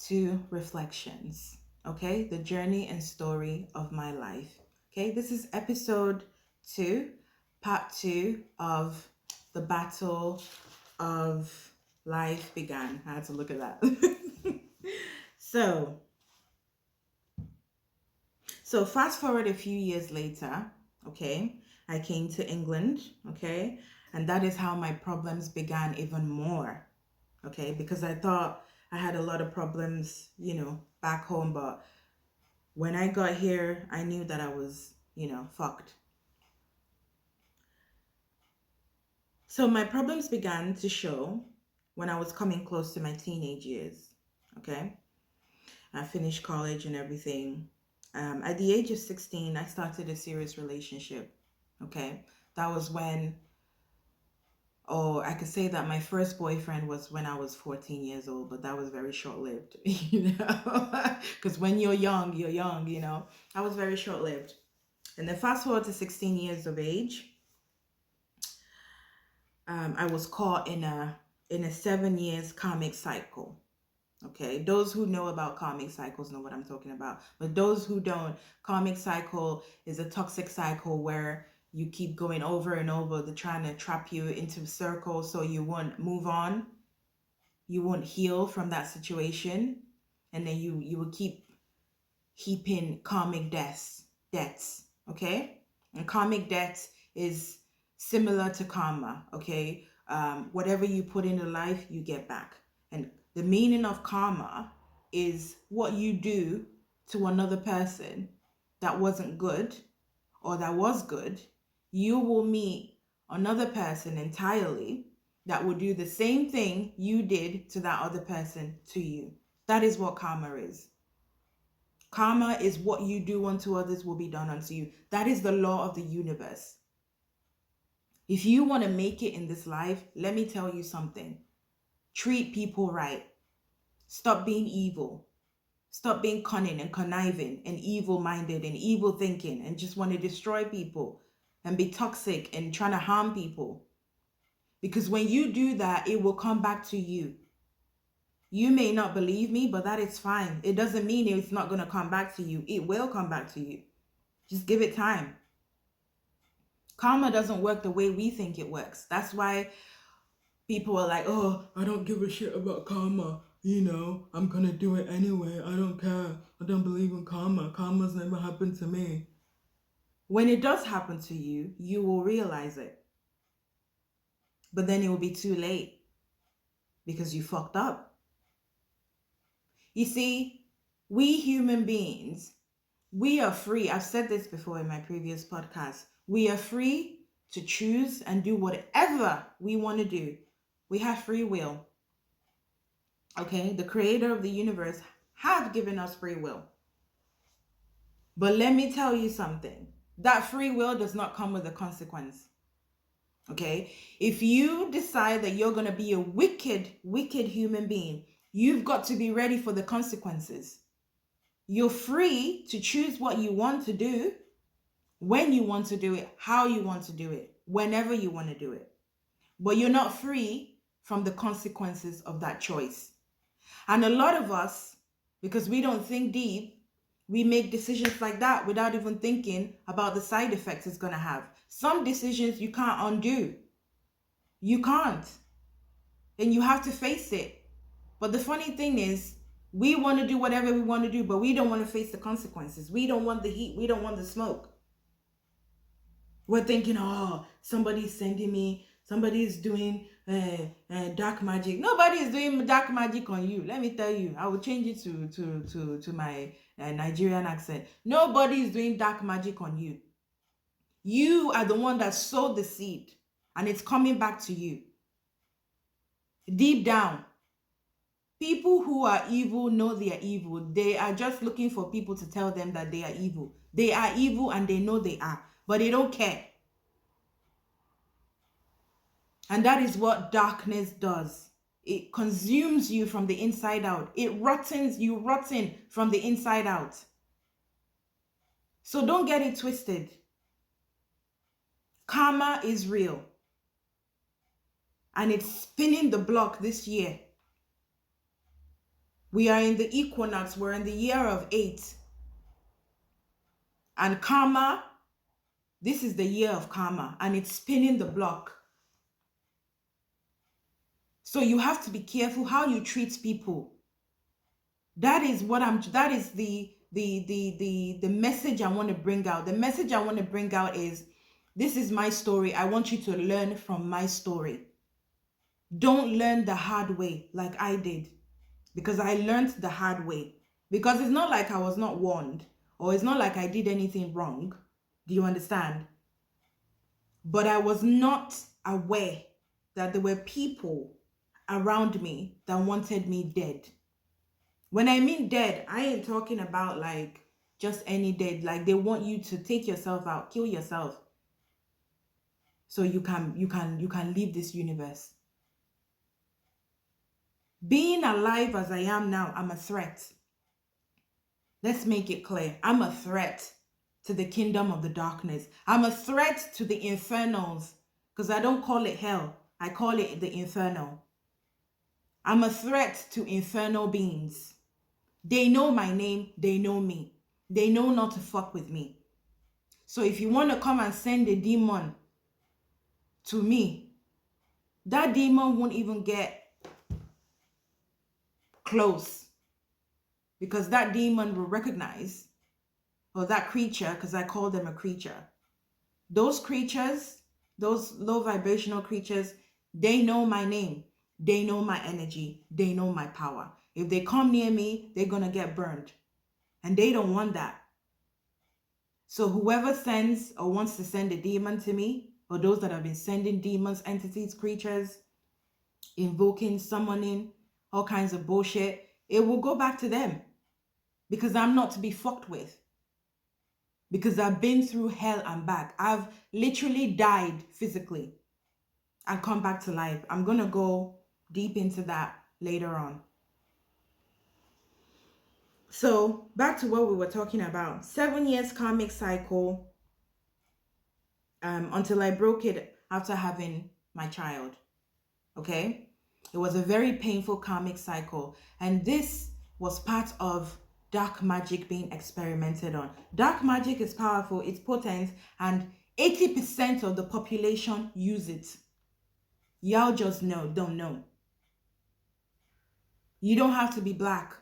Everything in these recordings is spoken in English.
to reflections. Okay, the journey and story of my life. Okay, this is episode 2, part 2 of the battle of life began. I had to look at that. so, so fast forward a few years later, okay, I came to England, okay, and that is how my problems began even more, okay, because I thought I had a lot of problems, back home, but when I got here, I knew that I was, fucked. So my problems began to show when I was coming close to my teenage years, okay? I finished college and everything. At the age of 16, I started a serious relationship, okay? That was when, I could say that my first boyfriend was when I was 14 years old, but that was very short-lived, Because when you're young, I was very short-lived. And then fast forward to 16 years of age, I was caught in a 7 years karmic cycle. Okay, those who know about karmic cycles know what I'm talking about. But those who don't, karmic cycle is a toxic cycle where you keep going over and over. They're trying to trap you into a circle so you won't move on. You won't heal from that situation. And then you will keep heaping karmic debts. Okay? And karmic debt is similar to karma. Okay? Whatever you put into life, you get back. And the meaning of karma is what you do to another person that wasn't good or that was good. You will meet another person entirely that will do the same thing you did to that other person to you. That is what karma is. Karma is what you do unto others will be done unto you. That is the law of the universe. If you want to make it in this life, let me tell you something. Treat people right. Stop being evil. Stop being cunning and conniving and evil-minded and evil thinking and just want to destroy people and be toxic and trying to harm people. Because when you do that, it will come back to you. You may not believe me, but that is fine. It doesn't mean it's not going to come back to you. It will come back to you. Just give it time. Karma doesn't work the way we think it works. That's why people are like, oh, I don't give a shit about karma. I'm going to do it anyway. I don't care. I don't believe in karma. Karma's never happened to me. When it does happen to you, you will realize it. But then it will be too late because you fucked up. You see, we human beings, we are free. I've said this before in my previous podcast. We are free to choose and do whatever we want to do. We have free will. Okay, the creator of the universe have given us free will. But let me tell you something. That free will does not come with a consequence. Okay, if you decide that you're going to be a wicked human being, you've got to be ready for the consequences. You're free to choose what you want to do, when you want to do it, how you want to do it, whenever you want to do it. But you're not free from the consequences of that choice. And a lot of us, because we don't think deep, we make decisions like that without even thinking about the side effects it's going to have. Some decisions you can't undo. You can't. And you have to face it. But the funny thing is, we want to do whatever we want to do, but we don't want to face the consequences. We don't want the heat. We don't want the smoke. We're thinking, oh, somebody's sending me, somebody's doing dark magic. Nobody is doing dark magic on you. Let me tell you, I will change it to my Nigerian accent. Nobody is doing dark magic on you. You are the one that sowed the seed, and it's coming back to you. Deep down, people who are evil know they are evil. They are just looking for people to tell them that they are evil. They are evil and they know they are, but they don't care. And that is what darkness does. It consumes you from the inside out. It rottens you rotten from the inside out. So don't get it twisted. Karma is real. And it's spinning the block this year. We are in the equinox. We're in the year of 8. And karma, this is the year of karma, and it's spinning the block. So you have to be careful how you treat people. That is the message I want to bring out. The message I want to bring out is, this is my story. I want you to learn from my story. Don't learn the hard way like I did, because I learned the hard way. Because it's not like I was not warned, or it's not like I did anything wrong. Do you understand? But I was not aware that there were people around me that wanted me dead. When I mean dead, I ain't talking about like just any dead. Like they want you to take yourself out, kill yourself, so you can leave this universe. Being alive as I am now, I'm a threat. Let's make it clear. I'm a threat to the kingdom of the darkness. I'm a threat to the infernals, because I don't call it hell. I call it the infernal. I'm a threat to infernal beings. They know my name. They know me. They know not to fuck with me. So if you want to come and send a demon to me, that demon won't even get close, because that demon will recognize, or that creature, because I call them a creature. Those creatures, those low vibrational creatures, they know my name. They know my energy. They know my power. If they come near me, they're going to get burned. And they don't want that. So whoever sends or wants to send a demon to me, or those that have been sending demons, entities, creatures, invoking, summoning, all kinds of bullshit, it will go back to them. Because I'm not to be fucked with. Because I've been through hell and back. I've literally died physically and come back to life. I'm going to go deep into that later on. So back to what we were talking about. 7 years karmic cycle, until I broke it after having my child. Okay? It was a very painful karmic cycle. And this was part of dark magic being experimented on. Dark magic is powerful, it's potent, and 80% of the population use it. Y'all just don't know. You don't have to be black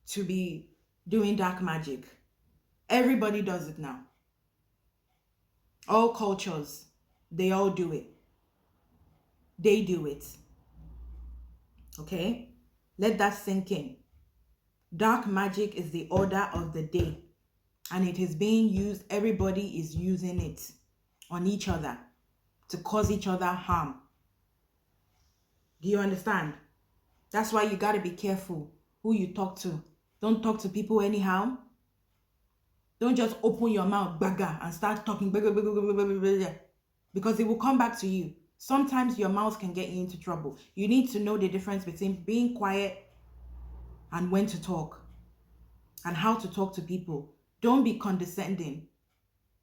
to be doing dark magic. Everybody does it now. All cultures, they all do it. They do it. Okay? Let that sink in. Dark magic is the order of the day, and it is being used. Everybody is using it on each other to cause each other harm. Do you understand? That's why you got to be careful who you talk to. Don't talk to people anyhow. Don't just open your mouth baga and start talking because it will come back to you. Sometimes your mouth can get you into trouble. You need to know the difference between being quiet and when to talk, and how to talk to people. Don't be condescending.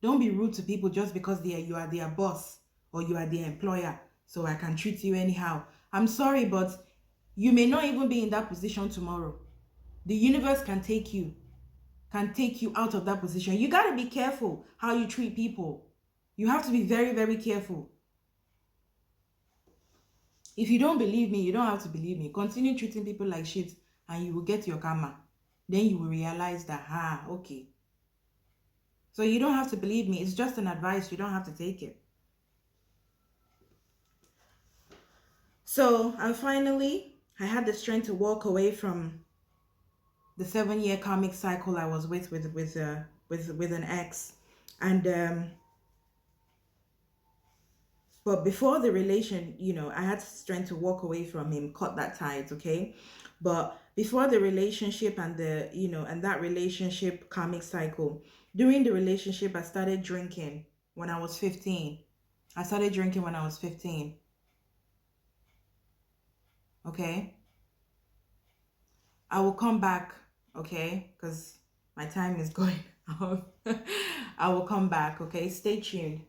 Don't be rude to people just because you are their boss or you are their employer, so I can treat you anyhow. I'm sorry, but you may not even be in that position tomorrow. The universe can take you out of that position. You got to be careful how you treat people. You have to be very, very careful. If you don't believe me, you don't have to believe me. Continue treating people like shit and you will get your karma. Then you will realize that, okay. So you don't have to believe me. It's just an advice. You don't have to take it. So, and finally, I had the strength to walk away from the 7-year karmic cycle I was with an ex. And but before the relation, I had strength to walk away from him, cut that ties, okay? But before the relationship and and that relationship karmic cycle, during the relationship, I started drinking when I was 15. I started drinking when I was 15. Okay? I will come back, okay? Because my time is going off. I will come back, okay? Stay tuned.